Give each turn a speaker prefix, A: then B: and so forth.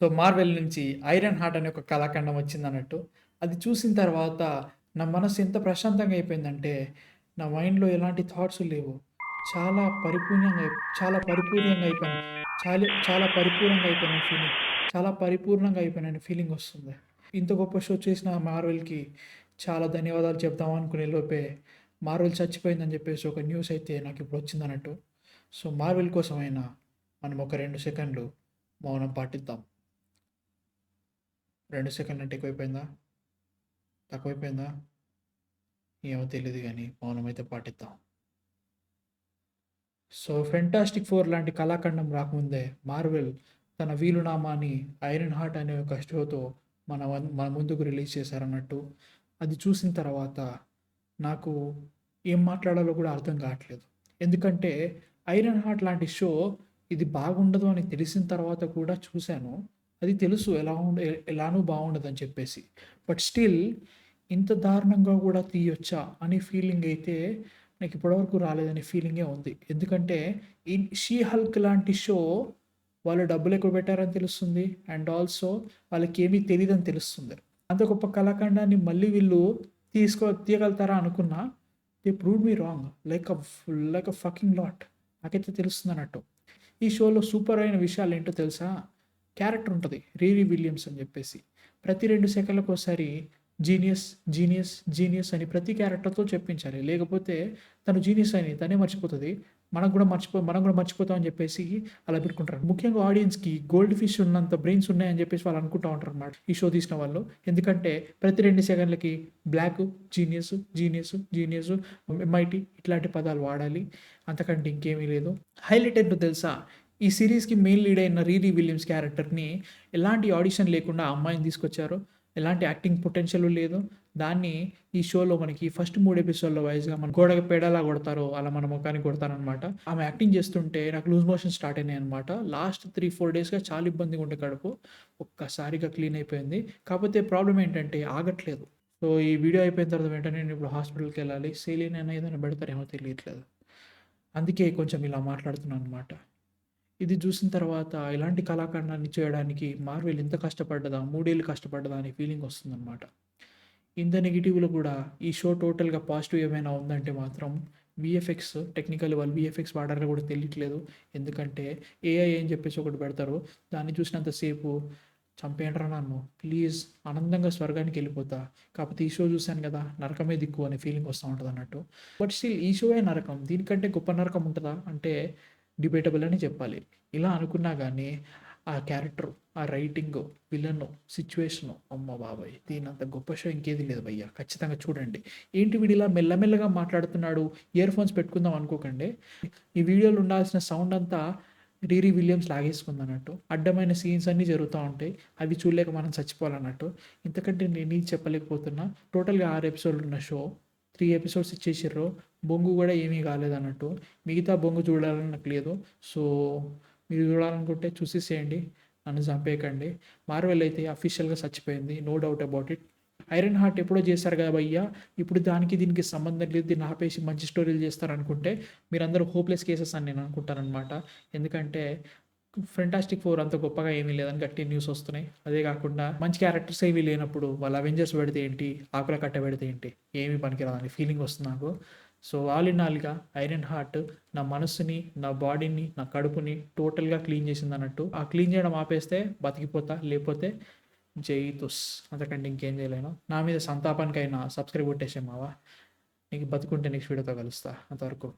A: So, 'Marvel' నుంచి 'iron heart' అనే ఒక కళాఖండం వచ్చిందన్నట్టు. అది చూసిన తర్వాత నా మనసు ఎంత ప్రశాంతంగా అయిపోయిందంటే, నా మైండ్‌లో ఎలాంటి థాట్స్ లేవు. చాలా పరిపూర్ణంగా అయిపోయాను. చాలా పరిపూర్ణంగా అయిపోయిన ఫీలింగ్. చాలా పరిపూర్ణంగా అయిపోయాననే ఫీలింగ్ వస్తుంది. ఇంత గొప్ప షో చేసిన 'మార్వెల్‌కి' చాలా ధన్యవాదాలు చెప్దాం అనుకునే లోపే 'మార్వెల్' చచ్చిపోయిందని చెప్పేసి ఒక న్యూస్ అయితే నాకిప్పుడు వచ్చిందన్నట్టు. సో, 'మార్వెల్' కోసమైనా మనం ఒక 2 సెకండ్లు మౌనం పాటిద్దాం. 2 సెకన్లంటే ఎక్కువైపోయిందా? తక్కువైపోయిందా? ఏమో తెలీదు గానీ మౌనమైతే పాటిద్దాం. సో, 'ఫెంటాస్టిక్ ఫోర్' లాంటి కళాఖండం రాకముందే 'మార్వెల్' తన వీలునామాని 'ఐరన్ హార్ట్' అనే ఒక షోతో మన ముందుకు రిలీజ్ చేశారన్నట్టు. అది చూసిన తర్వాత నాకు ఏం మాట్లాడాలో కూడా అర్థం కావట్లేదు. ఎందుకంటే 'ఐరన్ హార్ట్' లాంటి షో ఇది బాగుండదు అని తెలిసిన తర్వాత కూడా చూశాను. అది తెలుసు ఎలానూ బాగుండదని చెప్పేసి. బట్ స్టిల్ ఇంత దారుణంగా కూడా తీయొచ్చా అనే ఫీలింగ్ అయితే నాకు ఇప్పటివరకు రాలేదనే ఫీలింగే ఉంది. ఎందుకంటే 'షీ హల్క్' లాంటి షో వాళ్ళు డబ్బులు ఎక్కువ పెట్టారని తెలుస్తుంది. అండ్ ఆల్సో వాళ్ళకేమీ తెలీదని తెలుస్తుంది. అంత గొప్ప కళాఖండాన్ని మళ్ళీ వీళ్ళు తీయగలుగుతారా అనుకున్నా, they proved me wrong like a fucking lot. నాకైతే తెలుస్తుందన్నట్టు. ఈ షోలో సూపర్ అయిన విషయాలేంటో తెలుసా? క్యారెక్టర్ ఉంటది. 'రీరీ విలియమ్స్' అని చెప్పేసి. ప్రతి 2 సెకన్లకోసారి జీనియస్, జీనియస్, జీనియస్ అని ప్రతి క్యారెక్టర్‌తో చెప్పించాలి. లేకపోతే తను జీనియస్ అని తనే మర్చిపోతది. మనం కూడా మర్చిపోతాం అని చెప్పేసి అలా పెట్టుకుంటారు. ముఖ్యంగా ఆడియన్స్‌కి గోల్డ్ ఫిష్ ఉన్నంత బ్రెయిన్స్ ఉన్నాయని చెప్పేసి వాళ్ళు అనుకుంటా ఉంటారనమాట. ఈ షో తీసిన వాళ్ళు. ఎందుకంటే ప్రతి 2 సెకన్లకి block, genius, genius, genius, MIT ఇట్లాంటి పదాలు వాడాలి. అంతకంటే ఇంకేమీ లేదు. హైలైట్ ఏంటో తెలుసా? ఈ సీరీస్‌కి మెయిన్ లీడ్ అయిన 'రీరీ విలియమ్స్' క్యారెక్టర్‌ని ఎలాంటి ఆడిషన్ లేకుండా ఆ అమ్మాయిని తీసుకొచ్చారు. ఎలాంటి యాక్టింగ్ పొటెన్షియల్ లేదు. దాన్ని ఈ షోలో మనకి ఫస్ట్ 3 ఎపిసోడ్‌ల వైస్‌గా మన గోడకి పేడలా కొడతారో అలా మన మొఖానికి కొడతారనమాట. ఆమె యాక్టింగ్ చేస్తుంటే నాకు లూజ్ మోషన్స్ స్టార్ట్ అయినాయనమాట. లాస్ట్ 3, 4 డేస్‌గా చాలా ఇబ్బందిగా ఉండే కడుపు. ఒక్కసారిగా క్లీన్ అయిపోయింది. కాకపోతే ప్రాబ్లమ్ ఏంటంటే ఆగట్లేదు. సో, ఈ వీడియో అయిపోయిన తర్వాత వెంటనే నేను ఇప్పుడు హాస్పిటల్‌కెళ్ళాలి. సెలైన్ అయినా ఏదైనా పెడతారేమో తెలియట్లేదు. అందుకే కొంచెం ఇలా మాట్లాడుతున్నాననమాట. ఇది చూసిన తర్వాత ఇలాంటి కళాఖండాన్ని చేయడానికి 'మార్వెల్' ఇంత కష్టపడ్డదా? 3 ఏళ్ళు కష్టపడ్డదా? అనే ఫీలింగ్ వస్తుందనమాట. ఇంత నెగెటివ్‌లో కూడా ఈ షో టోటల్‌గా పాజిటివ్ ఏమైనా ఉందంటే మాత్రం వీఎఫ్ఎక్స్ టెక్నికల్ వాళ్ళు వీఎఫ్ఎక్స్ వాడారో కూడా తెలియట్లేదు. ఎందుకంటే ఏఐ అని చెప్పేసి ఒకటి పెడతారు. దాన్ని చూసినంత సేపు చంపేయండిరా నన్ను ప్లీజ్ ఆనందంగా స్వర్గానికెళ్ళిపోతా. కాకపోతే ఈ షో చూసాను కదా! నరకమే దిక్కు అనే ఫీలింగ్ వస్తా ఉంటదన్నట్టు. బట్ స్టిల్ ఈ షోయే నరకం. దీనికంటే గొప్ప నరకం ఉంటదా? అంటే డిబేటబుల్ అని చెప్పాలి. ఇలా అనుకున్నా గానీ ఆ క్యారెక్టర్, ఆ రైటింగు, విలను, సిట్యుయేషను అమ్మ బాబోయ్! దీనంత గొప్ప షో ఇంకేది లేదు భయ్యా! ఖచ్చితంగా చూడండి. ఏంటి వీడిలా మెల్లమెల్లగా మాట్లాడుతున్నాడు, ఇయర్ ఫోన్స్ పెట్టుకుందాం అనుకోకండి. ఈ వీడియోలో ఉండాల్సిన సౌండ్ అంతా 'రీరీ విలియమ్స్' లాగేసుకుందన్నట్టు. అడ్డమైన సీన్స్ అన్నీ జరుగుతా ఉంటాయి. అవి చూడలేక మనం చచ్చిపోవాలన్నట్టు. ఇంతకంటే నేనేది చెప్పలేకపోతున్నా. టోటల్‌గా 6 ఎపిసోడ్‌లున్న షో 3 ఎపిసోడ్స్ ఇచ్చేసిర్రు. బొంగు గూడా ఏమీ కాలేదన్నట్టు. మిగతా బొంగు చూడాలని నాకు లేదు. సో, మీరు చూడాలనుకుంటే చూసేసేయండి. నన్ను చంపేయకండి. 'మార్వెల్' అయితే అఫీషియల్‌గా చచ్చిపోయింది. No doubt about it. 'Iron Heart' ఎప్పుడో చేశారు కదా భయ్యా! ఇప్పుడు దానికి దీనికి సంబంధం లేదు. దీన్ని ఆపేసి మంచి స్టోరీలు చేస్తారనుకుంటే మీరందరూ హోప్‌లెస్ కేసెస్ అని నేను అనుకుంటాననమాట. ఎందుకంటే 'ఫెంటాస్టిక్ ఫోర్' అంత గొప్పగా ఏమీ లేదని గట్టి న్యూస్ వస్తున్నాయి. అదే కాకుండా మంచి క్యారెక్టర్స్ ఏవి లేనప్పుడు వాళ్ళు అవెంజర్స్ పెడితే ఏంటి? ఆకుల కట్ట పెడితే ఏంటి? ఏమీ పనికిరాదని ఫీలింగ్ వస్తుంది నాకు. సో, ఆల్ ఇన్ ఆల్‌గా 'ఐరన్ హార్ట్' నా మనసుని, నా బాడీని, నా కడుపుని టోటల్‌గా క్లీన్ చేసిందన్నట్టు. ఆ క్లీన్ చేయడం ఆపేస్తే బతికిపోతా. లేపోతే జై తుస్. అంతకంటే ఇంకేం చేయలేను. నా మీద సంతాపానికైనా సబ్స్క్రైబ్ కొట్టేసేయ్ మావ. నీకు బతుకుంటే నెక్స్ట్ వీడియోతో కలుస్తా. అంతవరకు